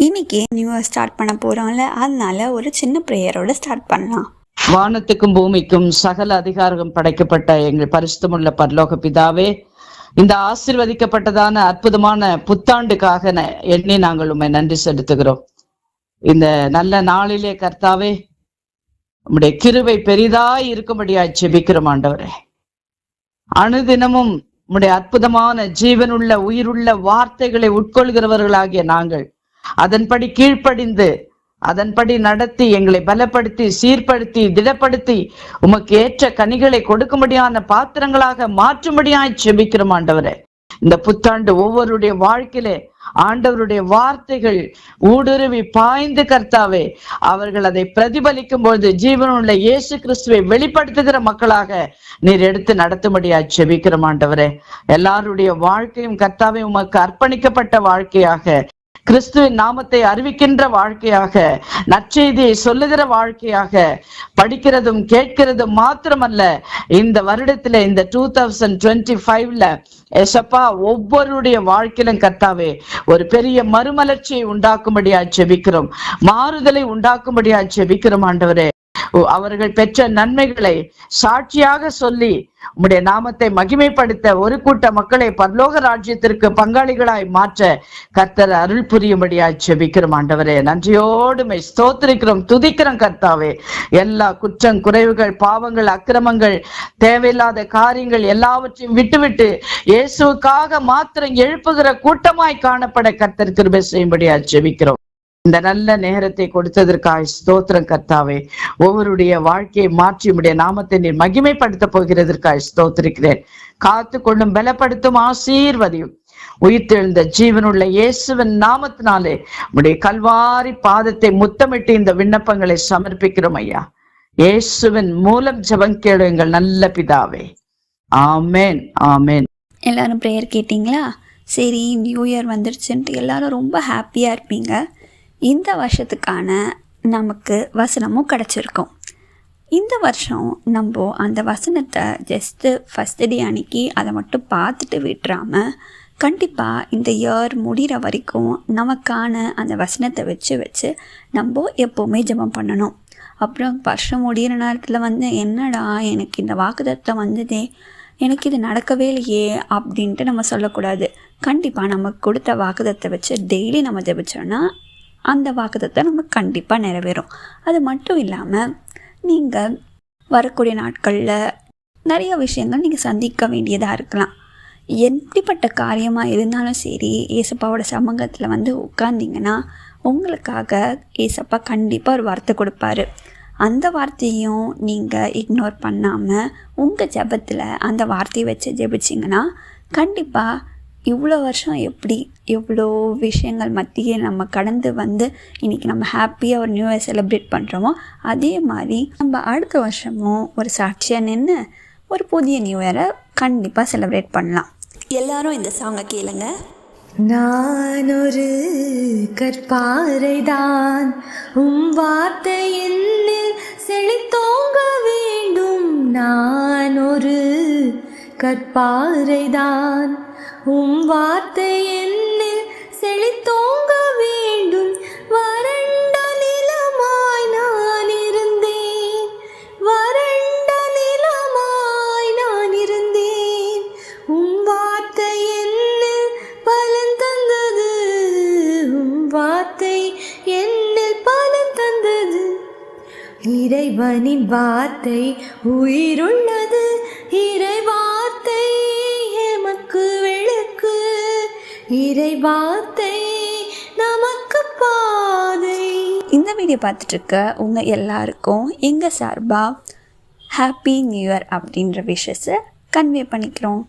இன்னைக்கு new year start பண்ண போகிறோம்ல, அதனால ஒரு சின்ன ப்ரேயரோட ஸ்டார்ட் பண்ணலாம். வானத்துக்கும் பூமிக்கும் சகல அதிகாரம் படைக்கப்பட்ட எங்கள் பரிசுத்தமுள்ள பரலோக பிதாவே, இந்த ஆசீர்வதிக்கப்பட்டதான அற்புதமான புத்தாண்டுக்காக எண்ணி நாங்கள் உண்மை நன்றி செலுத்துகிறோம். இந்த நல்ல நாளிலே கர்த்தாவே, உம்முடைய கிருபை பெரிதாய் இருக்கும்படியாய் ஜெபிக்கிறோம் ஆண்டவரே. அனுதினமும் உம்முடைய அற்புதமான ஜீவனுள்ள உயிருள்ள வார்த்தைகளை உட்கொள்கிறவர்களாகிய நாங்கள் அதன்படி கீழ்ப்படிந்து அதன்படி நடத்தி எங்களை பலப்படுத்தி சீர்படுத்தி திடப்படுத்தி உமக்கு ஏற்ற கனிகளை கொடுக்கும்படியான பாத்திரங்களாக மாற்றும்படியாய் ஜெபிக்கிறோம் ஆண்டவரே. இந்த புத்தாண்டு ஒவ்வொருடைய வாழ்க்கையிலே ஆண்டவருடைய வார்த்தைகள் ஊடுருவி பாய்ந்து கர்த்தாவே, அவர்கள் அதை பிரதிபலிக்கும் பொழுது ஜீவனுள்ள இயேசு கிறிஸ்துவை வெளிப்படுத்துகிற மக்களாக நீர் எடுத்து நடத்தும்படியா ஜெபிக்கிறோம் ஆண்டவரே. எல்லாருடைய வாழ்க்கையும் கர்த்தாவே உமக்கு அர்ப்பணிக்கப்பட்ட வாழ்க்கையாக, கிறிஸ்துவின் நாமத்தை அறிவிக்கின்ற வாழ்க்கையாக, நற்செய்தியை சொல்லுகிற வாழ்க்கையாக, படிக்கிறதும் கேட்கிறதும் மாத்திரமல்ல, இந்த வருடத்துல இந்த 2025ல ஏசப்பா ஒவ்வொருடைய வாழ்க்கையிலும் கர்த்தாவே ஒரு பெரிய மறுமலர்ச்சியை உண்டாக்கும்படியா ஜெபிக்கிறோம், மாறுதலை உண்டாக்கும்படியா ஜெபிக்கிறோம் ஆண்டவரே. அவர்கள் பெற்ற நன்மைகளை சாட்சியாக சொல்லி உம்முடைய நாமத்தை மகிமைப்படுத்த ஒரு கூட்ட மக்களை பரலோக ராஜ்யத்திற்கு பங்காளிகளாய் மாற்ற கர்த்தர் அருள் புரியும்படியாய் ஜெபிக்கிறோம் ஆண்டவரே. நன்றியோடு ஸ்தோத்திரிக்கிறோம், துதிக்கிறோம் கர்த்தாவே. எல்லா குற்றம் குறைவுகள் பாவங்கள் அக்கிரமங்கள் தேவையில்லாத காரியங்கள் எல்லாவற்றையும் விட்டுவிட்டு இயேசுவுக்காக மாத்திரம் எழுப்புகிற கூட்டமாய் காணப்பட கர்த்தர் கிருபை செய்யும்படியாய் ஜெபிக்கிறோம். இந்த நல்ல நேரத்தை கொடுத்ததற்காக ஸ்தோத்திரம் கர்த்தாவே. ஒவ்வொருடைய வாழ்க்கையை மாற்றி உடைய நாமத்தை நீர் மகிமைப்படுத்த போகிறதற்காக ஸ்தோத்திரிக்கிறேன். காத்து கொள்ளும் பலப்படுத்தும் ஆசீர்வதியும் உயிர்த்தெழுந்த ஜீவனுள்ள இயேசுவின் நாமத்தினாலே உடைய கல்வாரி பாதத்தை முத்தமிட்டு இந்த விண்ணப்பங்களை சமர்ப்பிக்கிறோம் ஐயா. இயேசுவின் மூலம் ஜெபம் கேளு எங்கள் நல்ல பிதாவே. ஆமேன் ஆமேன். எல்லாரும் ப்ரேயர் கேட்டிங்களா? சரி, நியூ இயர் வந்துருச்சுன்ட்டு எல்லாரும் ரொம்ப ஹாப்பியாக இருப்பீங்க. இந்த வருஷத்துக்கான நமக்கு வசனமும் கிடச்சிருக்கும். இந்த வருஷம் நம்ம அந்த வசனத்தை ஜஸ்ட்டு ஃபஸ்ட்டு டே அன்னைக்கு அதை மட்டும் பார்த்துட்டு விட்டுறாமல் கண்டிப்பாக இந்த இயர் முடிகிற வரைக்கும் நமக்கான அந்த வசனத்தை வச்சு நம்ம எப்போவுமே ஜெபம் பண்ணணும். அப்புறம் வருஷம் முடிகிற நேரத்தில் என்னடா எனக்கு இந்த வாக்குத்தத்தம் வந்ததே, எனக்கு இது நடக்கவே இல்லையே அப்படின்ட்டு நம்ம சொல்லக்கூடாது. கண்டிப்பாக நமக்கு கொடுத்த வாக்குத்தத்தை வச்சு டெய்லி நம்ம ஜெபிச்சோன்னா அந்த வாக்குத்தத்தை நமக்கு கண்டிப்பாக நிறைவேறும். அது மட்டும் இல்லாமல் நீங்கள் வரக்கூடிய நாட்களில் நிறைய விஷயங்கள் நீங்கள் சந்திக்க வேண்டியதாக இருக்கலாம். எப்படிப்பட்ட காரியமாக இருந்தாலும் சரி, ஏசப்பாவோட சமூகத்தில் உட்கார்ந்திங்கன்னா உங்களுக்காக ஏசப்பா கண்டிப்பாக ஒரு வார்த்தை கொடுப்பாரு. அந்த வார்த்தையும் நீங்கள் இக்னோர் பண்ணாமல் உங்கள் ஜெபத்தில் அந்த வார்த்தையை வச்சு ஜெபிச்சிங்கன்னா கண்டிப்பாக இவ்வளோ வருஷம் எப்படி எவ்வளோ விஷயங்கள் மத்தியே நம்ம கடந்து இன்றைக்கி நம்ம ஹாப்பியாக ஒரு நியூ இயர் செலிப்ரேட் பண்ணுறோமோ அதே மாதிரி நம்ம அடுத்த வருஷமும் ஒரு சாட்சியாக நின்று ஒரு புதிய நியூ இயரை கண்டிப்பாக செலிப்ரேட் பண்ணலாம். எல்லாரும் இந்த சாங்கை கேளுங்க. நான் ஒரு கற்பாறைதான், வார்த்தை என்னில் செழித்தோங்க வேண்டும். நான் ஒரு கற்பாறைதான், வார்த்தை என்னில் செழித்தோங்க வேண்டும். வறண்ட நிலமாய் நான் இருந்தேன், வறண்ட நிலமாய் நான் இருந்தேன். வார்த்தை என்னில் பலன் தந்தது, வார்த்தை என்னில் பலன் தந்தது. இறைவனின் வார்த்தை உயிருள்ளது, இறை வார்த்தை எமக்கு விளக்கு, இறை வார்த்தை நமக்கு பாதை. இந்த வீடியோ பார்த்துட்டு இருக்க உங்கள் எல்லாருக்கும் எங்கள் சார்பாக ஹாப்பி நியூ இயர் அப்படின்ற விஷயத்தை கன்வே பண்ணிக்கிறோம்.